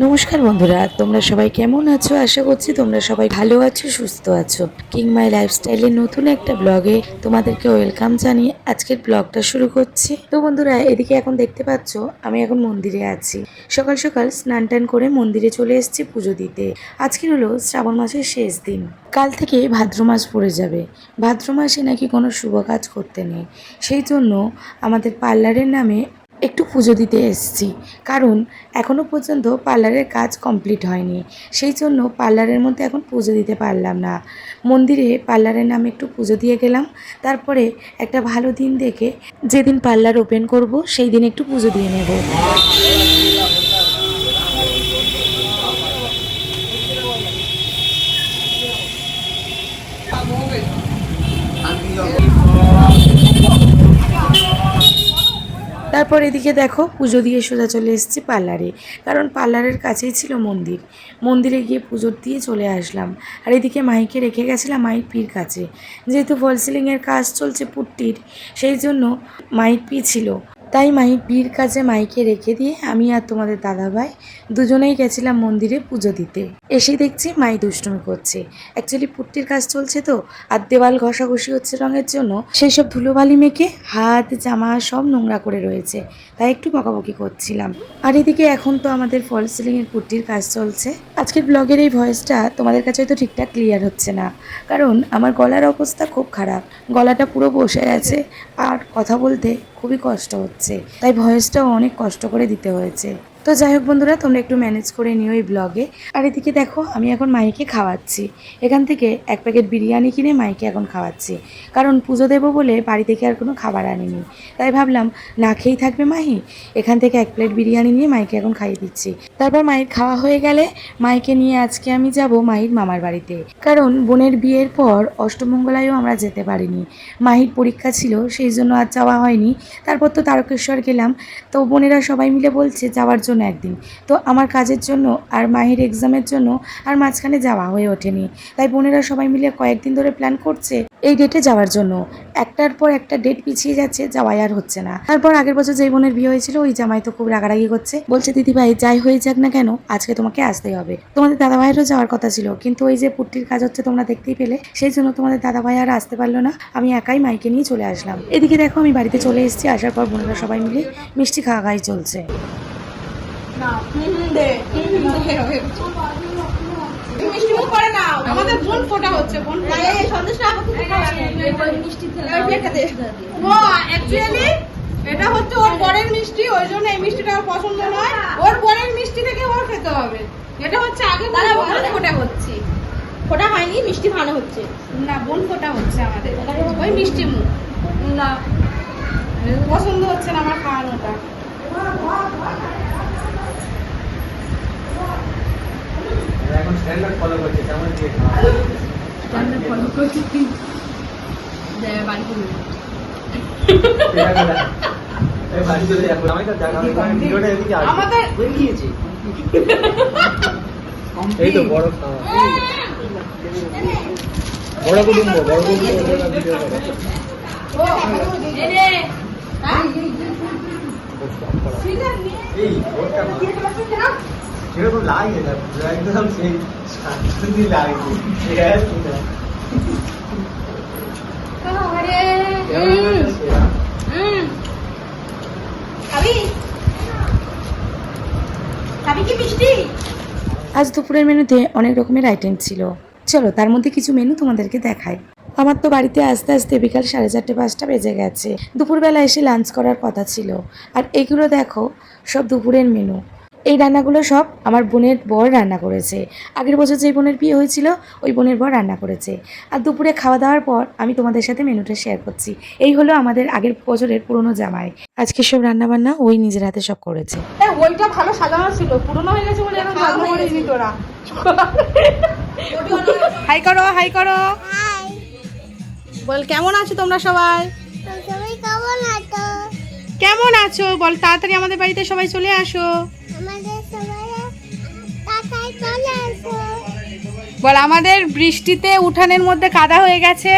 নমস্কার বন্ধুরা, তোমরা সবাই কেমন আছো? আশা করছি তোমরা সবাই ভালো আছো, সুস্থ আছো। কিং মাই লাইফস্টাইলের নতুন একটা ব্লগে তোমাদেরকে ওয়েলকাম জানিয়ে আজকের ব্লগটা শুরু করছি। তো বন্ধুরা, এদিকে এখন দেখতে পাচ্ছ আমি এখন মন্দিরে আছি। সকাল সকাল স্নান টান করে মন্দিরে চলে এসেছি পুজো দিতে। আজকে হলো শ্রাবণ মাসের শেষ দিন। কাল থেকে ভাদ্র মাস পড়ে যাবে। ভাদ্র মাসে নাকি কোনো শুভ কাজ করতে নেই, সেই জন্য আমাদের পার্লারের নামে একটু পুজো দিতে এসেছি। কারণ এখনও পর্যন্ত পার্লারের কাজ কমপ্লিট হয়নি, সেই জন্য পার্লারের মধ্যে এখন পুজো দিতে পারলাম না। মন্দিরে পার্লারের নামে একটু পুজো দিয়ে গেলাম, তারপরে একটা ভালো দিন দেখে যেদিন পার্লার ওপেন করব সেই দিন একটু পুজো দিয়ে নেব। তারপর এদিকে দেখো পুজো দিয়ে সোজা চলে এসেছি পার্লারে, কারণ পার্লারের কাছেই ছিল মন্দির। মন্দিরে গিয়ে পুজো দিয়ে চলে আসলাম। আর এদিকে মাইকে রেখে গেছিলাম মাইক পির কাছে, যেহেতু ফল সিলিংয়ের কাজ চলছে পুট্টির, সেই জন্য মাইক পি ছিল। তাই মাইক পির কাছে মাইকে রেখে দিয়ে আমি আর তোমাদের দাদাভাই দুজনেই গেছিলাম মন্দিরে পুজো দিতে। এসে দেখছি মাই দুষ্টুমি করছে। অ্যাকচুয়ালি পুট্টির কাজ চলছে তো, আর দেওয়াল ঘষাঘষি হচ্ছে রঙের জন্য, সেই সব ধুলোবালি মেখে হাত জামা সব নোংরা করে রয়েছে, তাই একটু বকাবকি করছিলাম। আর এদিকে এখন তো আমাদের ফল সিলিংয়ের পুট্টির কাজ চলছে। আজকের ব্লগের এই ভয়েসটা তোমাদের কাছে হয়তো ঠিকঠাক ক্লিয়ার হচ্ছে না, কারণ আমার গলার অবস্থা খুব খারাপ। গলাটা পুরো বসে গেছে আর কথা বলতে খুবই কষ্ট হচ্ছে, তাই ভয়েসটাও অনেক কষ্ট করে দিতে হয়েছে। তো যাই হোক বন্ধুরা, তোমরা একটু ম্যানেজ করে নিও এই ব্লগে। আর এদিকে দেখো আমি এখন মাইকে খাওয়াচ্ছি। এখান থেকে এক প্যাকেট বিরিয়ানি কিনে মাইকে এখন খাওয়াচ্ছি, কারণ পুজো দেবো বলে বাড়ি থেকে আর কোনো খাবার আনিনি। তাই ভাবলাম না খেয়েই থাকবে মাহি, এখান থেকে এক প্লেট বিরিয়ানি নিয়ে মাইকে এখন খাইয়ে দিচ্ছি। তারপর মায়ের খাওয়া হয়ে গেলে মাইকে নিয়ে আজকে আমি যাব মাহির মামার বাড়িতে, কারণ বোনের বিয়ের পর অষ্টমঙ্গলায়ও আমরা যেতে পারিনি। মাহির পরীক্ষা ছিল, সেই জন্য আর যাওয়া হয়নি। তারপর তো তারকেশ্বর গেলাম। তো বোনেরা সবাই মিলে বলছে যাওয়ার জন্য একদিন, তো আমার কাজের জন্য আর মাহির এক্সামের জন্য আর মাঝখানে যাওয়া হয়ে ওঠেনি। তাই বোনেরা সবাই মিলে কয়েকদিন ধরে প্ল্যান করছে এই ডেটে যাওয়ার জন্য। একটার পর একটা ডেট পিছিয়ে যাচ্ছে, যাওয়াই আর হচ্ছে না। তারপর আগের বছর যেই বোনের বিয়ে হয়েছিল ওই জামাই তো খুব রাগারাগি করছে, বলছে দিদি ভাই যাই হয়ে যাক না কেন আজকে তোমাকে আসতেই হবে। তোমাদের দাদা ভাইয়েরও যাওয়ার কথা ছিল, কিন্তু ওই যে পুট্টির কাজ হচ্ছে তোমরা দেখতেই পেলে, সেই জন্য তোমাদের দাদা ভাই আর আসতে পারলো না। আমি একাই মাইকে নিয়ে চলে আসলাম। এদিকে দেখো আমি বাড়িতে চলে এসেছি। আসার পর বোনেরা সবাই মিলে মিষ্টি খাওয়া খাওয়াই চলছে। আমাদের বোন ফোটা হচ্ছে, বোন এটা হচ্ছে ওর পরের মিষ্টি, ওই জন্য এই মিষ্টিটা ওর পছন্দ নয়। ওর পরের মিষ্টি থেকে ওর খেতে হবে। এটা হচ্ছে আগে ফোটা হচ্ছে, ফোটা হয়নি, মিষ্টি ভালো হচ্ছে না, বোন ফোটা হচ্ছে আমাদের। ওই মিষ্টি মুখ না পছন্দ হচ্ছে না আমার খাওয়ানোটা। এখন স্ট্যান্ডার্ড ফলো করছে, তেমন দিয়ে স্ট্যান্ডার্ড ফলো করছি কি বাড়ি করে এই বাড়ি চলে যাবো। আমি তো জানা ভিডিওটা এদিকে আসবে, আমাদের হয়ে গিয়েছে। এই তো বড় খাওয়া, বড় কুটুম্ব, বড় কুটুম্ব ভিডিও করে। এই ওটা সেরকম লাগে না, একদম সেই শান্তি লাগে। আজ দুপুরের মেনুতে অনেক রকমের আইটেম ছিল, চলো তার মধ্যে কিছু মেনু তোমাদেরকে দেখাই। আমার তো বাড়িতে আসতে আসতে বিকাল 4:30-5টা বেজে গেছে। দুপুরবেলা এসে লাঞ্চ করার কথা ছিল। আর এগুলো দেখো সব দুপুরের মেনু। এই রান্নাগুলো সব আমার বোনের বর রান্না করেছে। আগের বছর যেই বোনের বিয়ে হয়েছিল ওই বোনের বর রান্না করেছে। আর দুপুরে খাওয়া দাওয়ার পর আমি তোমাদের সাথে মেনুটা শেয়ার করছি। এই হলো আমাদের আগের বছরের পুরনো জামাই। আজকে সব রান্নাবান্না ওই নিজের হাতে সব করেছে। ওইটা ভালো সাজানো ছিল, পুরনো হয়ে গেছে বলে এখন যত্ন করিনি তোরা। হাই করো, হাই করো, বল কেমন আছো তোমরা সবাই? কেমন আছো বল, তাড়াতাড়ি আমাদের বাড়িতে সবাই চলে আসো। বল আমাদের বৃষ্টিতে উঠানের মধ্যে কাদা হয়ে গেছে,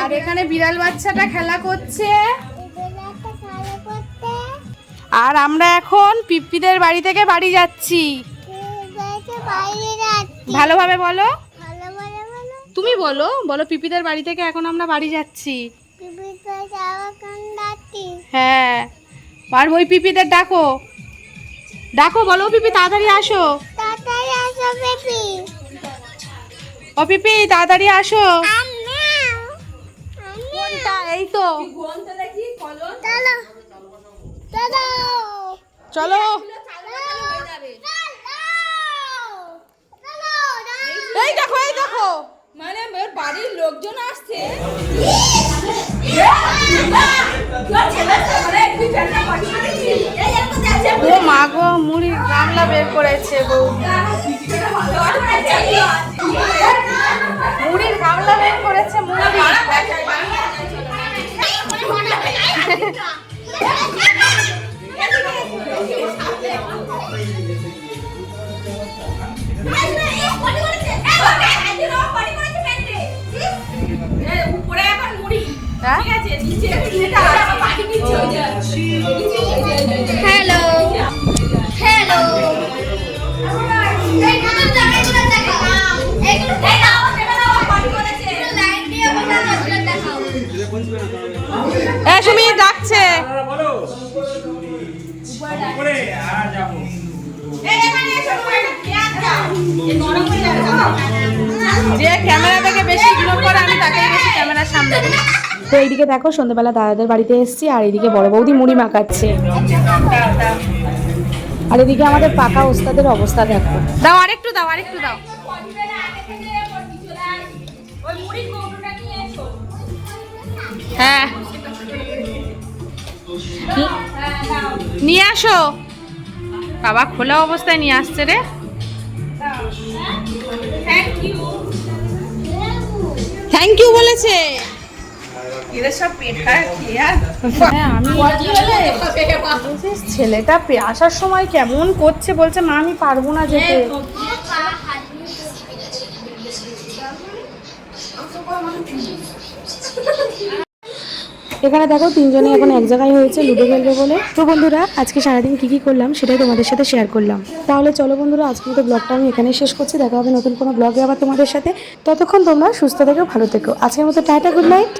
আর এখানে বিড়াল বাচ্চাটা খেলা করছে। আর আমরা এখন পিপ্পিদের বাড়ি থেকে বাড়ি যাচ্ছি। ভালোভাবে বলো, তুমি বলো বলো পিপিদের বাড়ি থেকে এখন আমরা বাড়ি যাচ্ছি। হ্যাঁ, আর ওই পিপিদের ডাকো, ডাকো, বলো পিপি তাড়াতাড়ি আসো, ও পিপি তাড়াতাড়ি আসো। কোনটা? এই তো, চলো। এই দেখো, এই দেখো, মানে ওর বাড়ির লোকজন আসছে। ও মা গো, মুড়ির গামলা বের করেছে বৌদি, মুড়ির গামলা বের করেছে মুড়ি। হ্যালো হ্যালো, সুমি ডাকছে। যে ক্যামেরা থেকে বেশি ইগনোর করে আমি তাকে বেশি ক্যামেরার সামনে। তো এইদিকে দেখো সন্ধ্যাবেলা দাদাদের বাড়িতে এসেছি, আর এইদিকে বড় বৌদি মুড়ি মাখাচ্ছে, আর এদিকে আমাদের পাকা ওস্তাদের অবস্থা দেখো। দাও আরেকটু, দাও আরেকটু, দাও। হ্যাঁ, নিয়ে আসো। বাবা খোলা অবস্থায় নিয়ে আসছে রে। থ্যাংক ইউ বলেছে। ছেলেটা আসার সময় কেমন করছে, বলছে মা আমি পারবো না যেতে। এখানে দেখো তিনজনে এখন এক জায়গায় হয়েছে লুডো খেলবে বলে। তো বন্ধুরা আজকে সারাদিন কি করলাম সেটাই তোমাদের সাথে শেয়ার করলাম। তাহলে চলো বন্ধুরা, আজকে মতো ব্লগটা আমি এখানেই শেষ করছি। দেখা হবে নতুন কোনো ব্লগে আবার তোমাদের সাথে। ততক্ষণ তোমরা সুস্থ থেকো, ভালো থেকো। আজকের মতো টাটা, গুড নাইট।